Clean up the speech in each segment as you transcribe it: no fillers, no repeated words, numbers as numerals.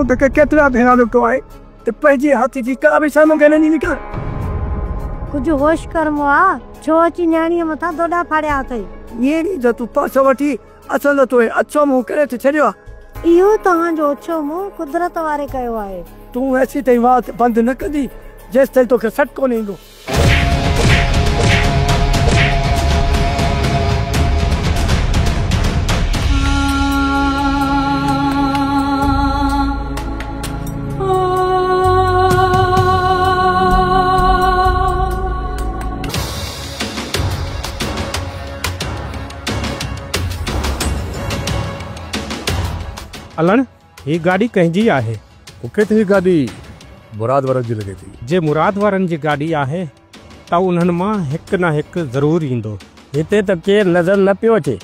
मूं तक केतिरा भेरा लुटो आहे त पंहिंजे हथ जी का बि साम्हूं न निकिर। कुछ होश कर मुआ छो अची न्याणीअ मथां दोडा फाड़िया अथई। ईअं त तूं पास वठी असल तो अच्छो मुंहुं करे त छॾियो आहे। इहो तव्हांजो अछो मुंहुं कुदरत वारे कयो आहे। तूं ऐसी ताईं वात बंदि न कंदी जेसि ताईं तोखे सट कोन ईंदो। अलन ही गाड़ी कंहिंजी आहे? मूंखे त ही गाॾी मुराद वारनि जी लॻे थी। जे मुराद वारनि जी गाड़ी आहे त उन्हनि मां हिकु न हिकु ज़रूर ईंदो। हिते त केरु नज़र न पियो अचे।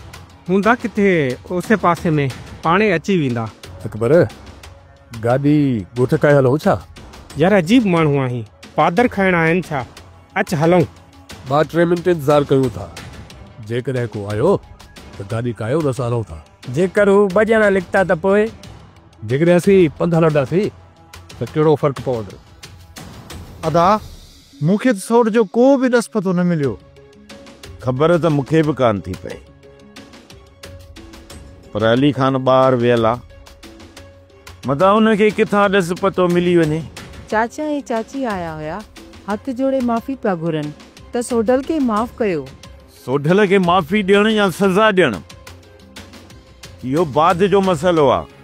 हूंदा किथे उसे पासे में पाणे अची वेंदा। अकबर गाॾी ॻोठ कयल हो छा? यार अजीब माण्हू आहीं, पादर खाइण आहिनि छा? अच हलूं। 2-3 मिंट इंतज़ार कयूं था। जेकॾहिं को आयो त गाॾी कायो न हलूं था। जेकर हू 2 ॼणा निकिता त पोइ? जेकॾहिं असीं पंधु हलंदासीं त कहिड़ो फ़र्क़ु पवंदो? अदा मूंखे त सोट जो को बि ॾस पतो न मिलियो। ख़बर त मूंखे बि कान थी पई, पर अली खान ॿाहिरि वियल आहे। मता हुनखे किथां ॾस पतो मिली वञे। चाचा ऐं चाची आया हुया, हथ जोड़े माफ़ी पिया घुरनि त सोडल खे माफ़ कयो। सोढल खे माफ़ी ॾियणु या सज़ा ॾियणु इहो बाद जो मसइलो आहे।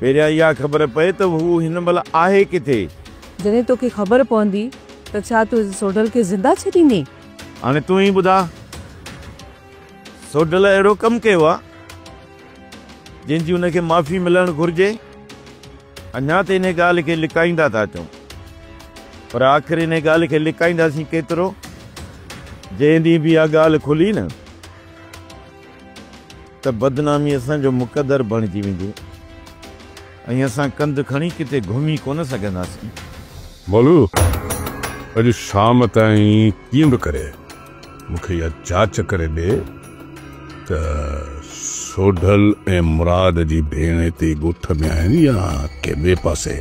पहिरियां इहा ख़बर पए त हू हिन महिल आहे किथे। जॾहिं तोखे ख़बर पवंदी त छा तूं सोडल खे ज़िंदा छॾींदे? हाणे तूं ई ॿुधा, सोढल अहिड़ो कमु कयो आहे जंहिंजी हुनखे माफ़ी मिलणु घुरिजे। अञा त इन ॻाल्हि खे लिकाईंदा था अचूं, पर आख़िर इन ॻाल्हि खे लिकाईंदासीं केतिरो? जंहिं ॾींहुं बि इहा ॻाल्हि खुली न त बदनामी असांजो मुक़दर बणिजी वेंदी ऐं असां कंधु खणी किथे घुमी कोन सघंदासीं। बोलू अॼु शाम ताईं कीअं बि करे मूंखे इहा जांच करे ॾे त सोढल ऐं मुराद जी भेण हिते ॻोठ में आहिनि या के ॿिए पासे।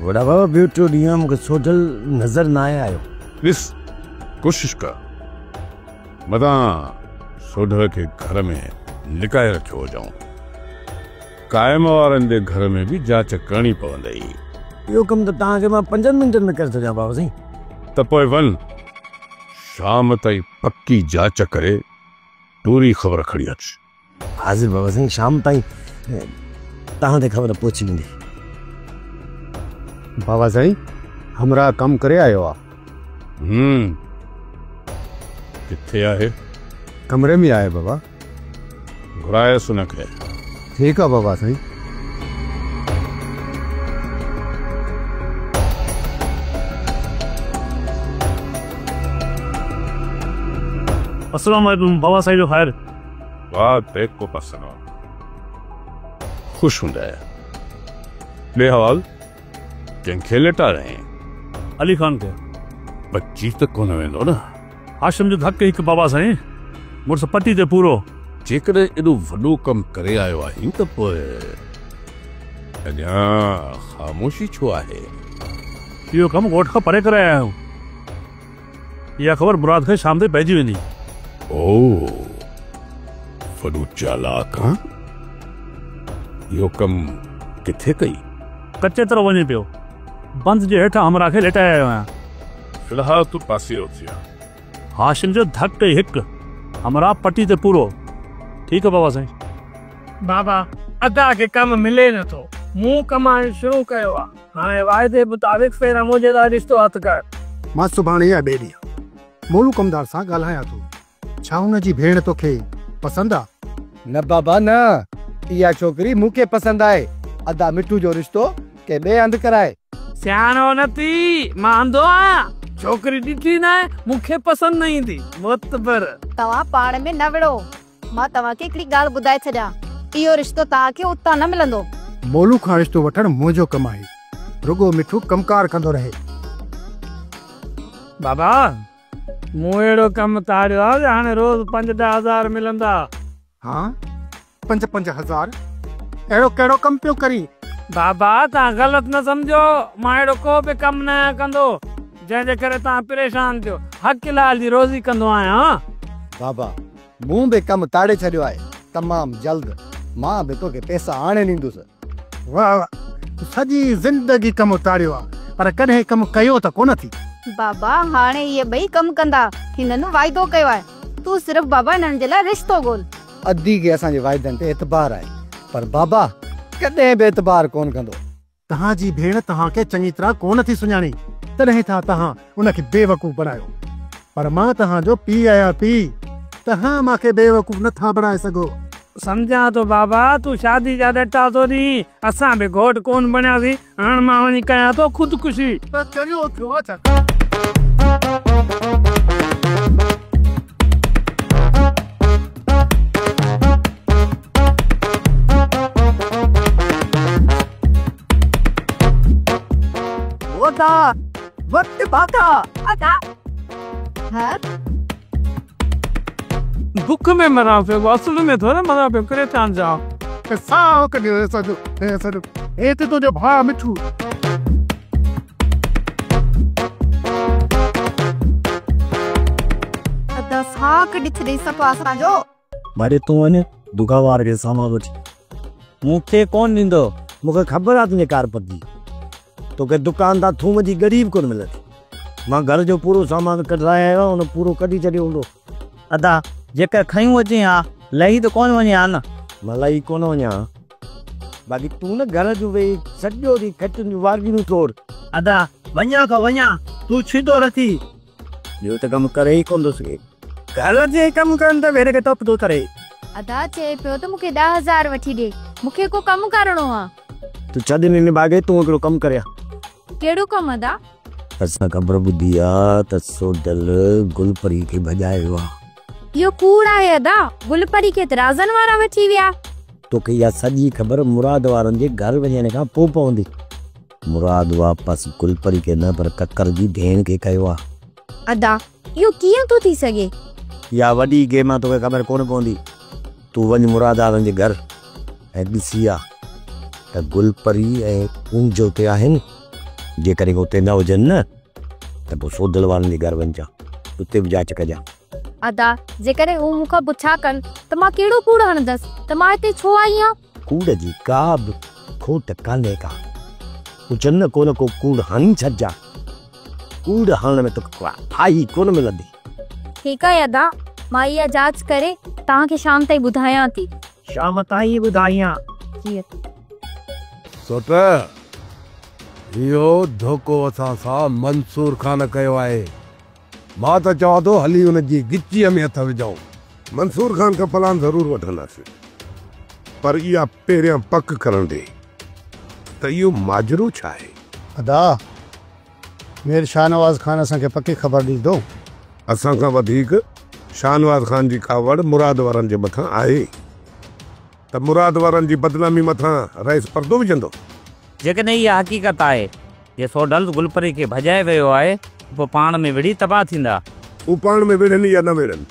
वॾा बाबा ॿियो 2 ॾींहं मूंखे सोढल नज़र न आयो। ॾिस कोशिशि कर मतां सोढल खे घर में लिकाए रखियो हुजऊं। क़ाइम वारनि जे घर में बि जांच करणी पवंदी। इहो कमु त तव्हांखे मां 5 मिंटनि में करे छॾियां बाबा साईं। त पोइ वञ, शाम ताईं पक्की जांच करे पूरी ख़बर खणी अच। हाज़िर बाबा साईं, शाम ताईं तव्हां ते ख़बर पहुची वेंदी। बाबा साईं हमरा कमु करे आयो आहे। किथे आहे? कमरे में आहे बाबा। घुरायसि हुनखे। ठीकु आहे बाबा साईं। अस्सलाम वालेकुम बाबा साईं जो ख़ैर। वाह देखो पसंद खुश हूंदा है। बेहवाल कंहिंखे लेटा रहे? अली खान के। बची त कोन वेंदो न। हाशिम जो धक हिकु बाबा साईं, मुड़ुस पटी ते पूरो। जेकॾहिं एॾो वॾो कमु करे आयो आहीं त पोइ अञा ख़ामोशी छो आहे? इहो कमु ॻोठ खां परे करे आया आहियूं। इहा ख़बर मुराद खे शाम ते पइजी वेंदी। ओ वॾो चालाक। हां इहो कमु किथे कई? कच्चे तरह वञे पियो। बंद जे हेठां हमरा खे लेटाए आयो आहियां। फिलहाल तूं पासे उथिया। हाशिम जो धक हिकु, हमरा पटी ते पूरो। ठीक है बाबा साईं। बाबा अदा के कम मिले न तो मुंह कमाइण शुरू कयो आहे। हाणे वाइदे मुताबिक़ पहिरां मुंहिंजे लाइ रिश्तो हथ कर। मां सुभाणे या ॿिए ॾींहुं मोलू कमदार सां ॻाल्हायां थो। छा हुन जी भेण तोखे पसंदि आहे? न बाबा न, इहा छोकिरी मूंखे पसंदि आहे। अदा मिठू जो रिश्तो के ॿिए हंधि कराए। सियाणो न थी, मां अंधो आहियां। छोकिरी ॾिठी न आहे, मूंखे पसंदि न ईंदी। मुतबर तव्हां पाण में न विड़ो। मां तव्हांखे हिकिड़ी ॻाल्हि ॿुधाए छॾियां, इहो रिश्तो तव्हांखे उतां न मिलंदो। मोलू खां रिश्तो वठणु मुंहिंजो कमु आहे। रुगो मिठू कमकार कंदो रहे। बाबा मूं अहिड़ो कमु तारियो आहे हाणे रोज़ 5-10 हज़ार मिलंदा। हाँ 5-5 हज़ार? अहिड़ो कहिड़ो कमु पियो करी बाबा तव्हां ग़लति न सम्झो, मां अहिड़ो को बि कमु न कंदो जंहिंजे करे तव्हां परेशान थियो। हक़ लाल जी रोज़ी कंदो आहियां। बाबा मूं बि कमु ताड़े छॾियो आहे तमामु जल्द। मां बि तोखे पैसा आणे ॾींदुसि। वाह वाह, सॼी ज़िंदगी कमु ताड़ियो आहे पर कॾहिं कमु कयो त कोन थी। बाबा हाणे इहे ॿई कमु कंदा, हिननि वाइदो कयो आहे। तूं सिर्फ़ बाबा हिननि जे लाइ रिश्तो ॻोल्ह। अदी खे असांजे वाइदनि ते एतबार आहे पर बाबा कॾहिं बि एतबार कोन कंदो। तव्हांजी भेण तव्हांखे चङी तरह कोन थी सुञाणी, तॾहिं था तव्हां उनखे बेवकूफ़ बणायो। पर मां तव्हांजो पीउ आहियां पीउ, तव्हां मूंखे बेवकूफ़ नथा बणाए सघो। सम्झां तो बाबा, तू शादी जा ॾटा तो ॾी, असां बि घोट कोन बणियासीं। हाणे मां वञी कयां तो ख़ुदकुशी। बुख में मरा पियो, असल में थोड़ा मरा पियो, करे चांद जाओ। साओ कॾहिं सॾु हे त तुंहिंजो भाउ मिठू। साक ॾिठे सफ़ा असांजो। मारे तूं वञ दुकानवार खे सामान वठी। मूंखे कोन ॾींदो, मूंखे ख़बर आहे तुंहिंजे कार पती। तोखे दुकानदार थूम जी ग़रीब कोन मिलंदी। मां घर जो पूरो सामान कढाए आयो, उन पूरो कढी छॾियो हूंदो। अदा जेकर खयूं अचे हा लही त कोन वञे हा न। मां लही कोन वञा, बाक़ी तूं न घर जो वेही सॼो ॾींहुं खटियुनि जूं वारगियूं तोड़। अदा वञा का वञा, तूं छितो रथी। ॿियो त कमु करे ई कोन थो सघे। घर जे कमु कनि त वेरे खे टप थो करे। अदा चए पियो त मूंखे 10,000 वठी ॾे, मूंखे को कमु करणो आहे। तूं छॾ ॾिनी बागे, तूं हिकिड़ो कमु करे। कहिड़ो कमु अदा? असां ख़बर ॿुधी आहे त सोडल गुलपरी खे भॼाए वियो आहे। इहो कूड़ आहे अदा, गुलपरी खे त राज़न वारा वठी विया। तोखे इहा सॼी ख़बर मुराद वारनि जे घर वञण खां पोइ पवंदी। मुराद वापसि गुलपरी खे न पर ककर जी भेण खे कयो आहे। अदा इहो कीअं थो थी सघे? इहा वॾी गेम आहे, तोखे ख़बर कोन पवंदी। तूं वञ मुराद वारनि जे घर ऐं ॾिसी आ त गुलपरी ऐं कुंजो ते आहिनि। जेकॾहिं उते न हुजनि न त पोइ सोडल वारनि जे घर वञिजां, उते बि जांच कजां। अदा जेकॾहिं हू मूंखां पुछा कनि त मां कहिड़ो कूड़ हणंदसि त मां हिते छो आई आहियां? कूड़ जी का बि खोट कान्हे का। पुछनि न को न को कूड़ हणी छॾिजां। कूड़ हणण में तोखे ठाही कोन मिलंदी। ठीकु आहे अदा, मां इहा जांच करे तव्हांखे शाम ताईं ॿुधायां थी। शाम ताईं ॿुधायां। सोट इहो धोखो असां सां मंसूर खान कयो आहे। मां त चवां थो हली हुनजी गिचीअ में हथ विझूं। मंसूर खान खां प्लान ज़रूरु वठंदासीं, पर इहा पहिरियां पक करण ॾे त इहो माजरो छा आहे। अदा मेर शाहनवाज़ खान असांखे पकी ख़बर ॾींदो। असां खां वधीक शाहनवाज़ खान जी कावड़ मुराद वारनि जे मथां आहे त मुराद वारनि जी बदनामी मथां रईस पर्दो विझंदो। जेकॾहिं इहा हक़ीक़त आहे जे सोडल गुलपरी खे भॼाए वियो आहे, पोइ पाण में विड़ी तबाह थींदा। हू पाण में विढ़नि या न विढ़नि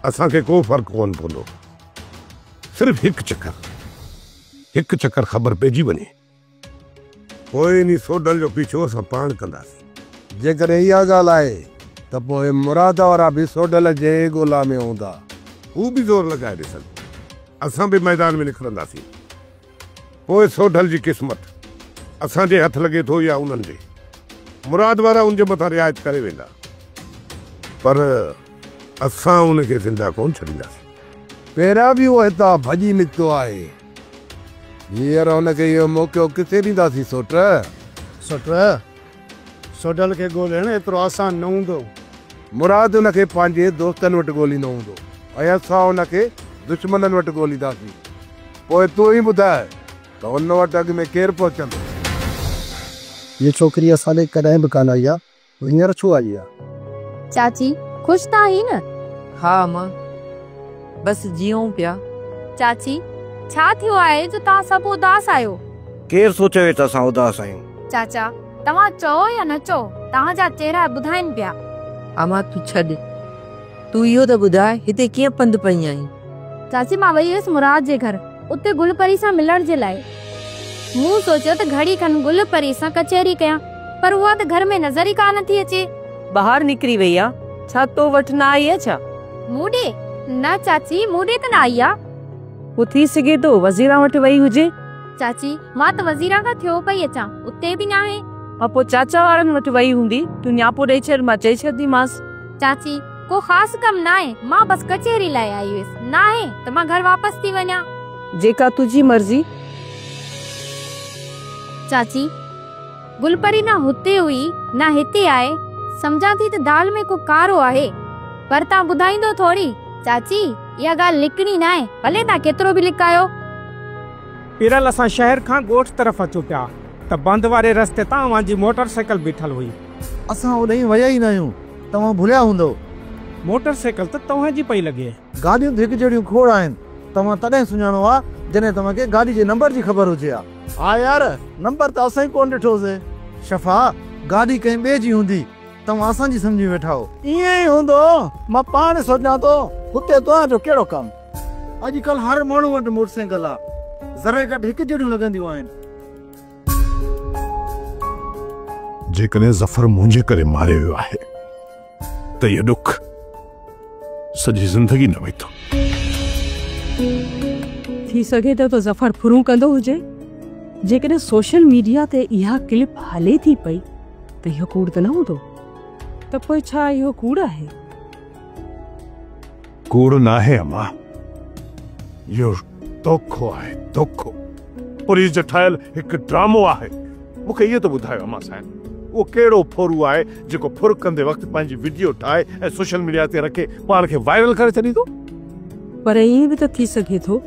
असांखे को फ़र्क़ु कोन पवंदो। सिर्फ़ु हिकु चकर ख़बर पइजी वञे, पोइ इन सोडल जो पीछो असां पाण कंदासीं। जेकॾहिं इहा ॻाल्हि आहे त पोइ मुराद वारा बि सोडल जे ॻोल्हा में हूंदा। हू बि ज़ोर लॻाए ॾिसनि, असां बि मैदान में निकिरंदासीं। पोइ सोडल जी क़िस्मत असांजे हथ लॻे थो या उन्हनि जे। मुराद वारा उनजे मथां रिआयत करे वेंदा, पर असां उनखे ज़िंदा कोन छॾींदासीं। पहिरियां बि उहो हितां भॼी निकितो आहे, हींअर हुनखे इहो मौक़ो किथे ॾींदासीं। सोडल खे ॻोल्हण एतिरो आसान न हूंदो। मुराद हुनखे पंहिंजे दोस्तनि वटि ॻोल्हींदो हूंदो ऐं असां हुनखे दुश्मननि वटि ॻोल्हींदासीं। पोइ तूं ई ॿुधाए त हुन वटि अॻु में केरु पहुचंदो। ये छोकिरी असांजे कॾहिं बि कान आई आहे, हींअर छो आई आहे? चाची ख़ुशि त आई न? हा मां बस जीऊं पिया। चाची छा थियो आहे जो तव्हां सभु उदास आहियो? केरु सोचियो त असां उदास आहियूं? चाचा तव्हां चओ या न चओ, तव्हांजा चेहरा ॿुधाइनि पिया। अमा तूं छॾ, तूं इहो त ॿुधाए हिते कीअं पंधु पई आहीं? चाची मां वई हुयसि मुराद जे घर, उते गुलपरी सां मिलण जे लाइ। मूं सोचियो त घड़ी खन गुल परी सां कचहरी कयां, पर उहा त घर में नज़र ई कान थी अचे। बाहर निकरी वई आ, छा तो वठ ना आई है छा? मूडे न चाची, मूडे त न आई आ। वो थी सके तो वजीरा वट वई हुजे। चाची मां त वजीरा का थियो पई अचां, उते भी ना है। अपो चाचा वारन वट वई हुंदी, तू न्यापो ॾेई छॾ, मां चई छॾीमांस। चाची को खास कम ना है, मां बस कचहरी लाए आई हुयस, ना है त मां घर वापस थी वञा। जेका तुझी मर्जी। चाची गुलपरी ना हुते हुई ना हिते आए, समझा थी त दाल में को कारो आहे, पर ता बुधाइंदो थोड़ी। चाची या गाल लिखनी ना है, भले ता केतरो भी लिखायो। पिरल असां शहर खां गोठ तरफ अचो पिया त बंद वारे रस्ते तव्हां जी मोटरसाइकिल बीठल हुई। असां ओॾहीं वया ई न आहियूं, तव्हां भुलिया हूंदो। मोटरसाइकिल त तव्हां जी पई लॻे। गाॾियूं हिकु जहिड़ियूं खोड़ आहिनि, तव्हां तॾहिं सुञाणो आहे जॾहिं तव्हांखे गाॾी जे नंबर जी ख़बर हुजे हा। हा यार, नंबर त असां ई कोन ॾिठोसीं। शफ़ा गाॾी कंहिं ॿिए जी हूंदी, तव्हां असांजी सम्झी वेठा हो। ईअं ई हूंदो, मां पाण सोचां थो हुते तव्हांजो कहिड़ो कमु। अॼुकल्ह हर माण्हू वटि मोटरसाइकिल आहे, ज़रे घटि हिकु जहिड़ियूं लॻंदियूं आहिनि। जेकॾहिं ज़फर मुंहिंजे करे मारे वियो आहे त इहो ॾुख सॼी ज़िंदगी न वेठो। थी सके तो ज़फर फुरू कंदो हुजे। जेकॾहिं सोशल मीडिया ते इहा क्लिप हले थी पई त इहो कूड़ त न हूंदो, त पोइ छा इहो कूड़ आहे? कूड़ न आहे अम्मा, इहो दोखो आहे, दोखो। पुलिस जो ठाहियल हिकु ड्रामो आहे। मूंखे इहो त ॿुधायो अम्मा साईं, उहो कहिड़ो फोरू आहे जेको फुर कंदे वक़्तु पंहिंजी वीडियो ठाहे ऐं सोशल मीडिया ते रखे पाण खे वायरल करे छॾींदो? पर ईअं बि त थी सघे थो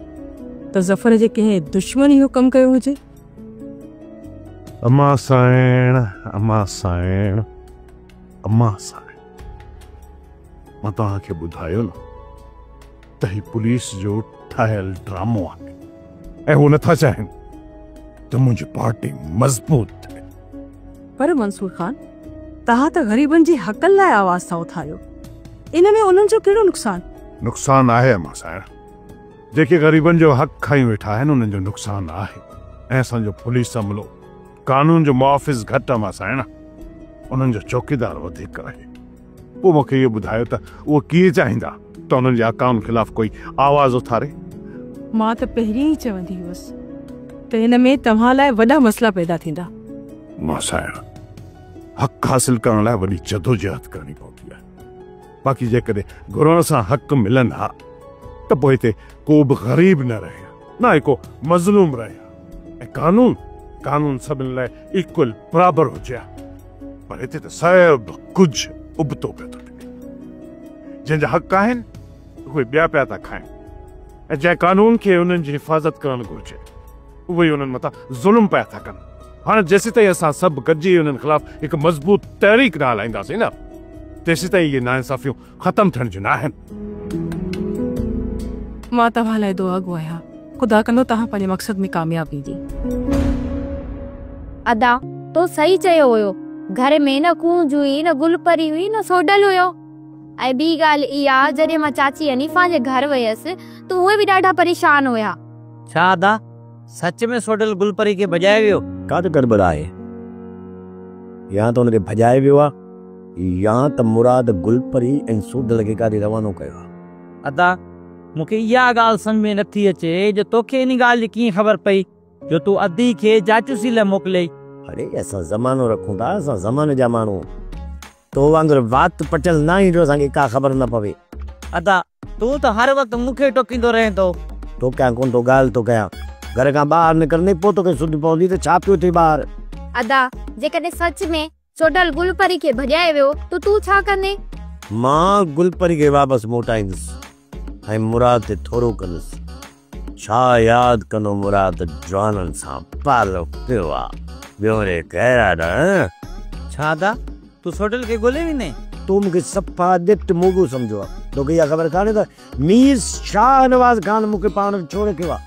त ज़फर जे कंहिं दुश्मन इहो कमु कयो हुजे। अम्मा साईं, अम्मा साईं, अम्मा साईं, मां तव्हांखे ॿुधायो न त ही पुलिस जो ठाहियल ड्रामो आहे ऐं हू नथा चाहिनि त मुंहिंजी पार्टी मज़बूत थिए। पर मंसूर खान, तव्हां त ग़रीबनि जी हक़नि लाइ आवाज़ था उथारियो, इन में उन्हनि जो कहिड़ो नुक़सान? नुक़सान आहे अम्मा साईं, जेके ग़रीबनि जो हक़ खाई वेठा आहिनि उन्हनि जो नुक़सान आहे। ऐं असांजो पुलिस अमलो, कानून जो मुहाफ़िज़ घटि अम्मा साईं, उन्हनि जो चौकीदार वधीक आहे। पोइ मूंखे इहो ॿुधायो त उहो कीअं चाहींदा त उन्हनि जे आकाउनि ख़िलाफ़ कोई आवाज़ उथारे? मां त पहिरीं ई चवंदी हुअसि त हिन में तव्हां लाइ वॾा मसला पैदा थींदा। मां साईं, हक़ हासिल करण लाइ वॾी जदोजहद करणी पवंदी आहे। बाक़ी जेकॾहिं घुरण सां हक़ मिलनि हा त पोइ हिते को बि ग़रीब न रहे, न को मज़लूम रहे, ऐं कानून सभिनि लाइ इक्वल बराबर हुजे। पर हिते त सभु कुझु उबतो पियो थो थिए। जंहिंजा हक़ आहिनि उहे ॿिया पिया था खाइनि, ऐं जंहिं कानून खे उन्हनि जी हिफ़ाज़त करणु घुरिजे उहे उन्हनि मथां ज़ुल्म पिया था कनि। हाणे जेसीं ताईं असां सभु गॾिजी उन्हनि ख़िलाफ़ हिकु मज़बूत तहरीक न हलाईंदासीं न, तेसीं ताईं इहे नाइंसाफ़ियूं ख़तमु थियण जूं न आहिनि। मां तव्हां लाइ दुआ घुरायां, ख़ुदा कंदो तव्हां पंहिंजे मक़सद में कामयाबी ॾींदी। अदा तो सही चयो हुयो, घर में न कूंज हुई, न गुलपरी हुई, न सोडल हुयो। ऐं ॿी ॻाल्हि इहा, जॾहिं मां चाची हनीफा जे घर वयसि त उहे बि ॾाढा परेशान हुया। छा अदा सच में सोडल गुलपरी खे भॼाए वियो? का त गड़बड़ आहे, या त हुनखे भॼाए वियो आहे या त मुराद गुलपरी ऐं सोडल खे काॾे रवानो कयो आहे। अदा मूंखे इहा ॻाल्हि सम्झ में नथी अचे जो तोखे इन ॻाल्हि जी कीअं ख़बर पई जो तूं अदी खे जाचूसी लाइ मोकिलियई? अरे असां ज़मानो रखूं था, असां ज़माने जा माण्हू, तो वांगुरु वात पटियल न ई जो असांखे का ख़बर न पवे। अदा तूं त हर वक़्तु मूंखे टोकींदो रहे थो। टोकियां कोन थो, ॻाल्हि थो कयां। घर खां ॿाहिरि निकिरंदे पोइ तोखे सुध पवंदी त छा पियो थिए ॿाहिरि। अदा जेकॾहिं सच में सोडल गुलपरी खे भॼाए वियो त तूं छा कंदे? मां गुलपरी खे वापसि मोटाईंदुसि ऐं मुराद ते थोरो कंदुसि। छा यादि कंदो मुराद जवाननि सां पालो पियो आहे, ॿियो रे कहिड़ा न। छा अदा तूं सोडल खे ॻोल्हे वेंदे? तूं मूंखे सफ़ा ॾिट मोगो सम्झो आहे। तोखे इहा ख़बर कान्हे त मीर शाह नवाज़ खान मूंखे पाण छो रखियो आहे?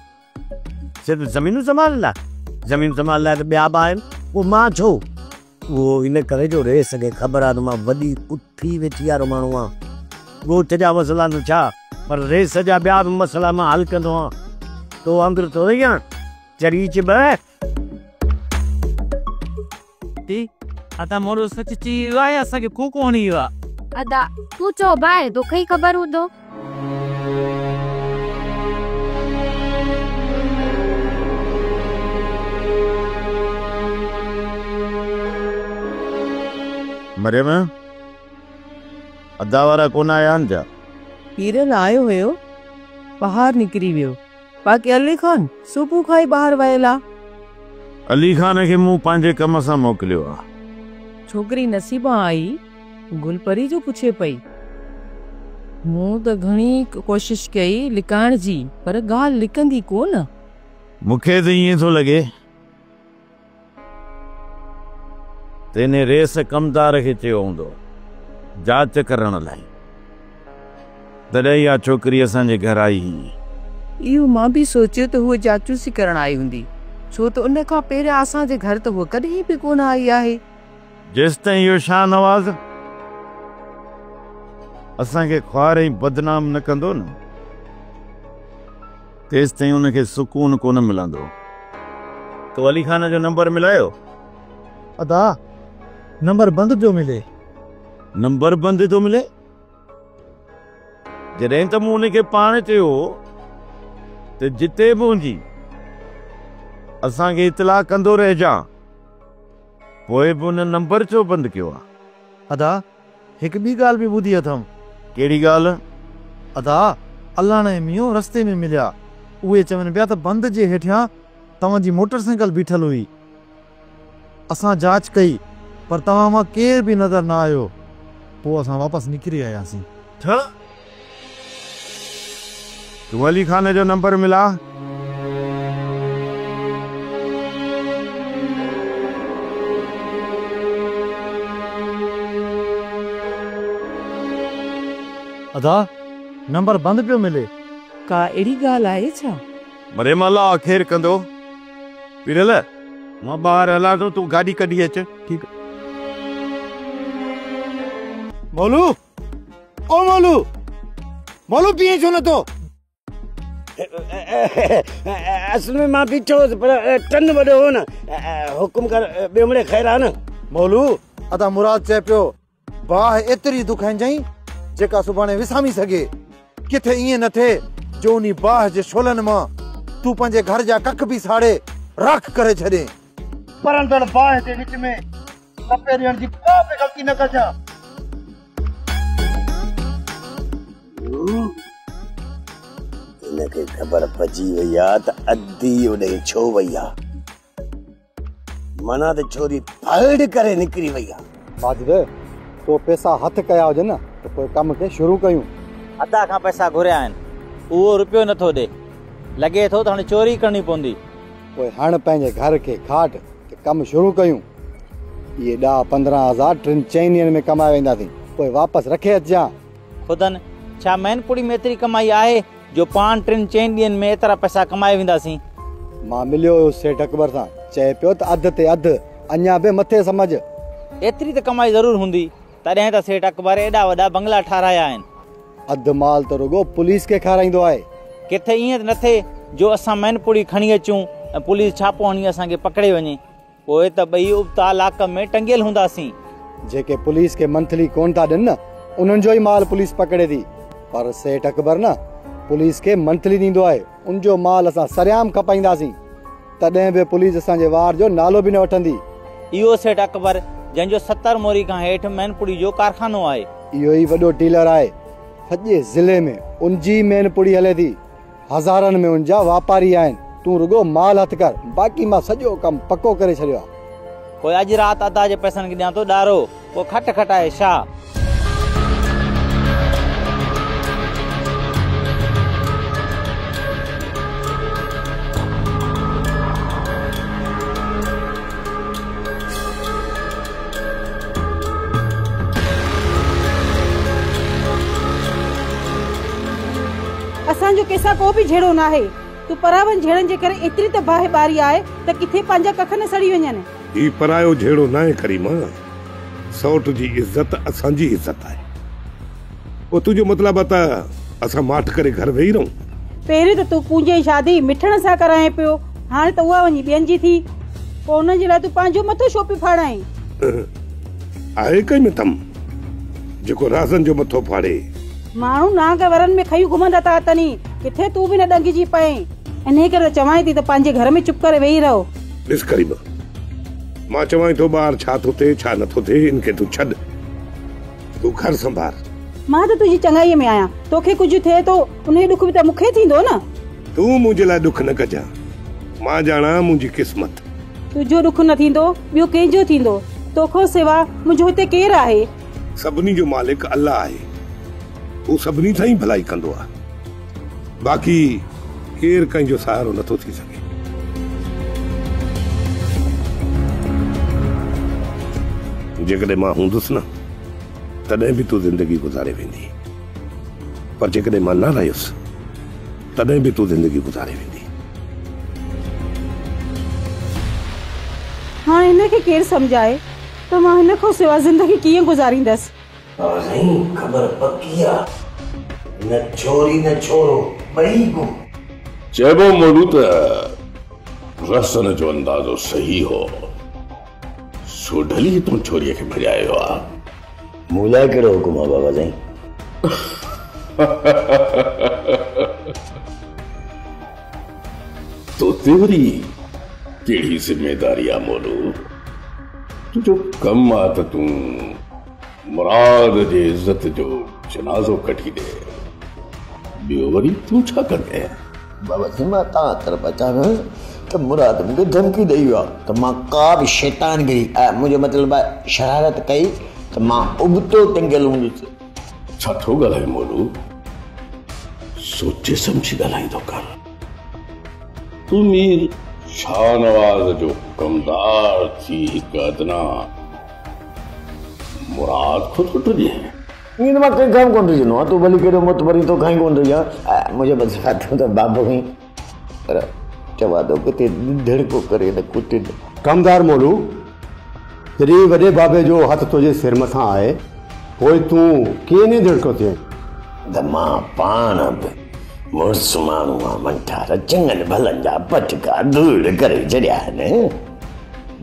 सिर्फ़ु ज़मीनूं संभालण लाइ? ज़मीन संभालण लाइ त ॿिया बि आहिनि, उहो मां छो? उहो इन करे जो रहे सघे ख़बर आहे त मां वॾी उथी वेठी वारो माण्हू आहियां। ॻोठ जा मसइला न छा, पर रेस जा ॿिया बि मसइला मां हल कंदो आहियां। तो वांगुरु थोरी आहियां चरीच ॿ। अदी अदा मोरो सच ची आया असांखे को कोन ई वा अदा तू चो भाई तोखे ही ख़बर हूंदो। मरियम अदा वारा कोन आया आहिनि छा? पीरल आयो हुयो ॿाहिरि निकिरी वियो, बाक़ी अली खान सुबुह खां ई ॿाहिरि वियल आ। अली खान खे मूं पंहिंजे कम सां मोकिलियो आहे। छोकिरी नसीबा आई गुलपरी जो पुछे पई। मूं त घणी कोशिश कई लिकाइण जी, पर ॻाल्हि लिकंदी कोन। मूंखे त ईअं थो लॻे तेने रेस कमदार खे चयो हूंदो जांच करण लाइ, तॾहिं इहा छोकिरी असांजे घर आई हुई। इहो मां बि सोचियो त हूअ जाचूसी करण आई हूंदी, छो त उन खां पहिरियां असांजे घर त हूअ कॾहिं बि कोन आई आहे। जेसिताईं इहो शाहनवाज़ असांखे ख्वार ई बदनाम न कंदो न, तेसिताईं उनखे सुकून कोन मिलंदो। तो अली खान जो नंबर मिलायो? अदा नंबर बंद जो मिले। नंबर बंद थो मिले? जॾहिं त मूं उनखे पाण चयो त जिते बि हुंजी असांखे इतला कंदो रहिजां, पोइ बि उन नंबर छो बंदि कयो आहे? अदा हिकु ॿी ॻाल्हि बि ॿुधी अथमि। कहिड़ी ॻाल्हि? अदा अलाणे मियो रस्ते में मिलिया, उहे चवनि पिया त बंद जे हेठियां तव्हांजी मोटरसाइकिल बीठल हुई। असां जांच कई पर तव्हां मां केर बि नज़र न आयो, पोइ असां वापसि निकिरी आयासीं। तूं अली खान जो नंबर मिला? अदा नंबर बंद पियो मिले। का अहिड़ी ॻाल्हि आहे छा? मरियम अल्लाह ख़ैर कंदो। पीरल मां ॿाहिरि हलां थो, तूं गाॾी कढी अच। ठीकु। मोलू ओ मोलू, मोलू पीए छो नथो? असल में मां बीठो पर टन वॾो हो न, हुकुम कर ॿियो मिड़े ख़ैर आहे न। मोलू अदा मुराद चए पियो बाह एतिरी दुखाइजांइ जेका सुभाणे विसामी सघे। किथे ईअं न थिए जो उन बाह जे शोलनि मां तूं पंहिंजे घर जा कख बि साड़े राख करे छॾे। परंदड़ बाह जे विच में लपे ॾियण जी का बि ग़लती न कजां। इनखे ख़बर पइजी वई आहे त अधी उॾे छो वई आहे, माना त छोरी फड़ करे निकिरी वई आहे। माजिद तो पैसा हथ कया हुजे न त पोइ कम खे शुरू कयूं। अदा खां पैसा घुरिया आहिनि, उहो रुपयो नथो ॾे, लॻे थो त हाणे चोरी करणी पवंदी। पोइ हाणे पंहिंजे घर खे खाट त कम शुरू कयूं। इहे 10-15 हज़ार 3-4 ॾींहंनि में कमाए वेंदासीं, पोइ वापसि रखे अचिजां। खुदन छा मैनपुरी में एतिरी कमाई आहे जो पाण 3-4 ॾींहंनि में एतिरा पैसा कमाए वेंदासीं? मां मिलियो हुयो सेठ अकबर सां, चए पियो त अधु ते अधु, अञा बि मथे समझ। एतिरी त कमाई ज़रूर हूंदी, तॾहिं त सेठ अकबर एॾा वॾा बंगला ठाराया आहिनि। अधु माल त रुगो पुलिस खे खाराईंदो आहे। किथे ईअं न थिए जो असां मैनपुरी खणी अचूं ऐं पुलिस छापो हणी असांखे पकड़े वञे, पोइ त ॿई उबता इलाक़ में टंगियल हूंदासीं। जेके पुलिस खे मंथली कोन था ॾियनि न, उन्हनि जो ई माल पुलिस पकड़े थी, पर सेठ अकबर न पुलिस खे मंथली ॾींदो आहे। उनजो माल असां सरियाम खपाईंदासीं, तॾहिं बि पुलिस असांजे वार जो नालो बि न वठंदी। इहो सेठ अकबर जंहिंजो 70 मोरी खां हेठि मैनपुरी जो कारखानो आहे। इहो ई वॾो डीलर आहे, सॼे ज़िले में उनजी मैनपुरी हले थी। हज़ारनि में उनजा वापारी आहिनि। तूं रुगो माल हथ कर, बाक़ी मां सॼो कमु पको करे छॾियो आहे। पोइ अॼु राति अदा जे पैसनि खे ॾियां थो ॾारो, पोइ खट खटाए छा। असांजो कंहिंसां को बि झेड़ो न आहे। तूं परावन झेड़नि जे करे एतिरी त बाहि बारी आहे त किथे पंहिंजा कख न सड़ी वञनि। ही परायो झेड़ो न आहे करीमा, सौट जी इज्जत असांजी इज्जत आहे। पोइ तुंहिंजो मतिलबु आहे त असां माठ करे घर वेही रहूं? पहिरीं त तूं पूंजे शादी मिठण सां कराए पियो, हाणे त उहा वञी ॿियनि जी थी, पोइ उन्हनि जे लाइ तूं पंहिंजो मथो छो पई फाड़ाएं? आहे कई में तम जेको राज़न जो मथो फाड़े। माण्हू नांग वरन में खयूं घुमंदा था तनी किथे तू भी न डंगी पए। इन करे चवाई थी त पंहिंजे घर में चुप करे वेही रहो। ॾिस करीबा, मां चवाई थो ॿार छा थो थिए छा नथो थिए इनखे तू छॾ, तू घर संभाल। मां त तुंहिंजी चङाईअ में आहियां, तोखे कुझु थिए तो उन दुख भी त मूंखे थींदो न। तू मुंहिंजे लाइ दुख न कजां, मां ॼाणा मुंहिंजी क़िस्मत। तुंहिंजो दुख न थींदो ॿियो कंहिंजो थींदो, तोखो सिवा मुंहिंजो हिते केरु आहे? सभिनी जो मालिक अल्लाह आहे, हू सभिनी सां ई भलाई कंदो आहे, बाक़ी केरु कंहिंजो सहारो नथो थी सघे। जेकॾहिं मां हूंदुसि न तॾहिं बि तूं ज़िंदगी गुज़ारे वेंदी, पर जेकॾहिं मां न रहियुसि तॾहिं बि तूं ज़िंदगी गुज़ारे वेंदी। हाँ इनखे केरु सम्झाए त मां हिन खां सिवा ज़िंदगी कीअं गुज़ारींदसि। खबर पक्की आहे, न छोरी न छोरो ॿई को चइबो मोनू त रसन जो अंदाज़ो सही हो, सोढली तूं छोरीअ खे भॼायो आहे। मूं लाइ कहिड़ो हुकुम आहे बाबा साईं? तो तेरी कहिड़ी ज़िम्मेदारी आहे मोनू? तुंहिंजो कमु आहे त तूं मुराद जे इज़त जो जनाज़ो कढी ॾे, ॿियो वरी तूं छा कंदे? बाबा साईं मां तव्हां तरफ़ अचां न त मुराद मूंखे धमकी ॾेई वियो आहे त मां का बि शैतानगिरी मुंहिंजो मतिलबु आहे शरारत कई त मां उबतो टिंगियल हूंदुसि। छा थो ॻाल्हाए मोनू? सोचे सम्झी ॻाल्हाईंदो कर। तूं मीर शाहनवाज़ जो कमदार थी हिकु अदना मुराद खुद टुटे। ईअं मां कंहिं कमु कोन ॾिनो आहे, तूं भली कहिड़ो मुतबरी तो खाई कोन रही आहे मुंहिंजे बसि खातो त बाबो खई, पर चवा थो किथे धिड़को करे न कुटे। कमदार मोनू, जॾहिं वॾे बाबे जो हथ तुंहिंजे सिर मथां आहे पोइ तूं कीअं न धिड़को थिए? त मां पाण बि मुड़ुसु माण्हू आहे, मंठार चङनि भलनि जा पटका धूड़ करे छॾिया आहिनि।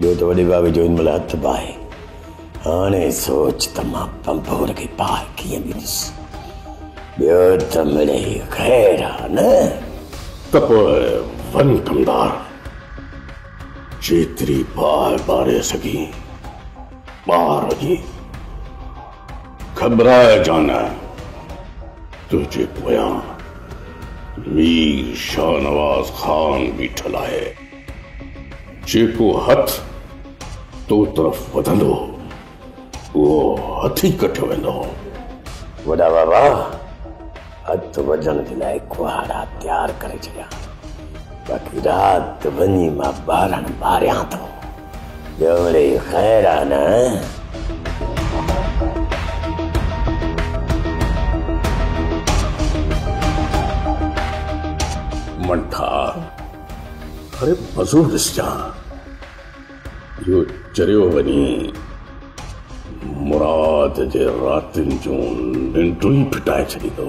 ॿियो त वॾे बाबे जो हिनमहिल हथ पाए, हाणे सोच त मां पंपोर खे पाए कीअं ॾिसि। ॿियो त मिड़े ख़ैर आहे न। त पोइ वन कमदार, जेतिरी बाहि ॿारे सघी ॿार जी, घबराए जान, तुंहिंजे पोयां मीर शाहनवाज़ खान बीठल आहे, जेको हथ तो तरफ़ वधंदो उहो हथ ई कटियो वेंदो। वॾा बाबा हथ वधण जे लाइ कुहाड़ा तयारु करे छॾिया, बाक़ी राति वञी मां ॿारनि ॿारियां थो, ॿियो वरी ख़ैर आहे न। मंठा, अरे मज़ो ॾिसजां, इहो चरियो वञी मुराद जे रातिनि जूं निंडूं ई फिटाए छॾींदो,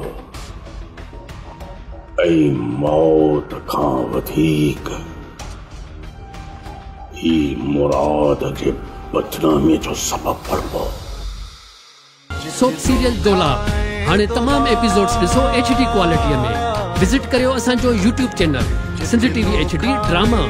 ऐं मौत खां वधीक ही मुराद जे बदनामीअ जो सबबु बणिबो। सोप सीरियल डोला हाणे तमाम एपिसोड्स ॾिसो HD क्वालिटीअ में। विजिट करियो असांजो YouTube channel Sindh TV HD drama.